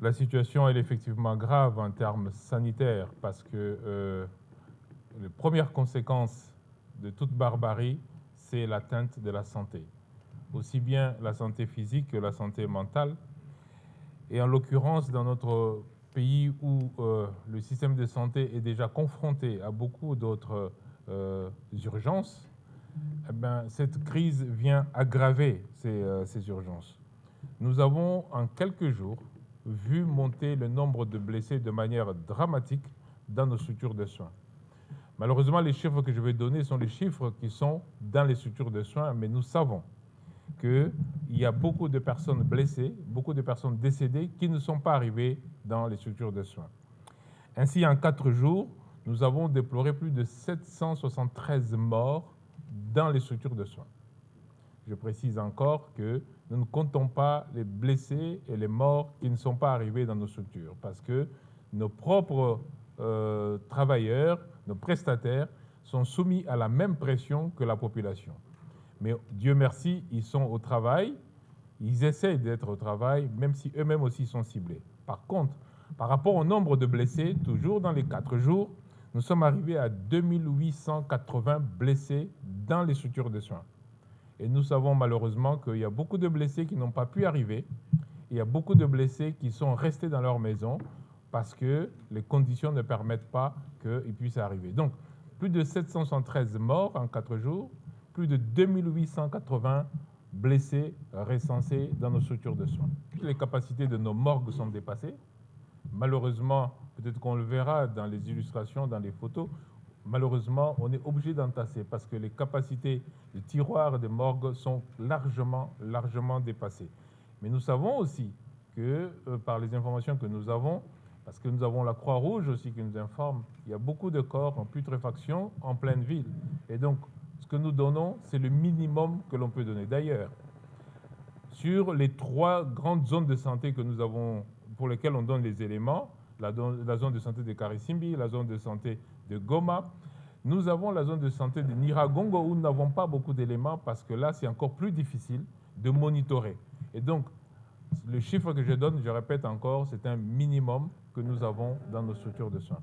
La situation est effectivement grave en termes sanitaires parce que les premières conséquences de toute barbarie, c'est l'atteinte de la santé, aussi bien la santé physique que la santé mentale. Et en l'occurrence, dans notre pays où le système de santé est déjà confronté à beaucoup d'autres urgences, eh ben, cette crise vient aggraver ces urgences. Nous avons en quelques jours vu monter le nombre de blessés de manière dramatique dans nos structures de soins. Malheureusement, les chiffres que je vais donner sont les chiffres qui sont dans les structures de soins, mais nous savons qu'il y a beaucoup de personnes blessées, beaucoup de personnes décédées qui ne sont pas arrivées dans les structures de soins. Ainsi, en 4 jours, nous avons déploré plus de 773 morts dans les structures de soins. Je précise encore que nous ne comptons pas les blessés et les morts qui ne sont pas arrivés dans nos structures, parce que nos propres travailleurs, nos prestataires, sont soumis à la même pression que la population. Mais Dieu merci, ils sont au travail, ils essayent d'être au travail, même si eux-mêmes aussi sont ciblés. Par contre, par rapport au nombre de blessés, toujours dans les 4 jours, nous sommes arrivés à 2880 blessés dans les structures de soins. Et nous savons malheureusement qu'il y a beaucoup de blessés qui n'ont pas pu arriver. Il y a beaucoup de blessés qui sont restés dans leur maison parce que les conditions ne permettent pas qu'ils puissent arriver. Donc, plus de 773 morts en 4 jours, plus de 2880 blessés recensés dans nos structures de soins. Les capacités de nos morgues sont dépassées. Malheureusement, peut-être qu'on le verra dans les illustrations, dans les photos, malheureusement, on est obligé d'entasser parce que les capacités de tiroirs des morgues sont largement dépassées. Mais nous savons aussi que, par les informations que nous avons, parce que nous avons la Croix-Rouge aussi qui nous informe, il y a beaucoup de corps en putréfaction en pleine ville. Et donc, ce que nous donnons, c'est le minimum que l'on peut donner. D'ailleurs, sur les 3 grandes zones de santé que nous avons, pour lesquelles on donne les éléments, la zone de santé de Karisimbi, la zone de santé de Goma, nous avons la zone de santé de Nyiragongo où nous n'avons pas beaucoup d'éléments parce que là, c'est encore plus difficile de monitorer. Et donc, le chiffre que je donne, je répète encore, c'est un minimum que nous avons dans nos structures de soins.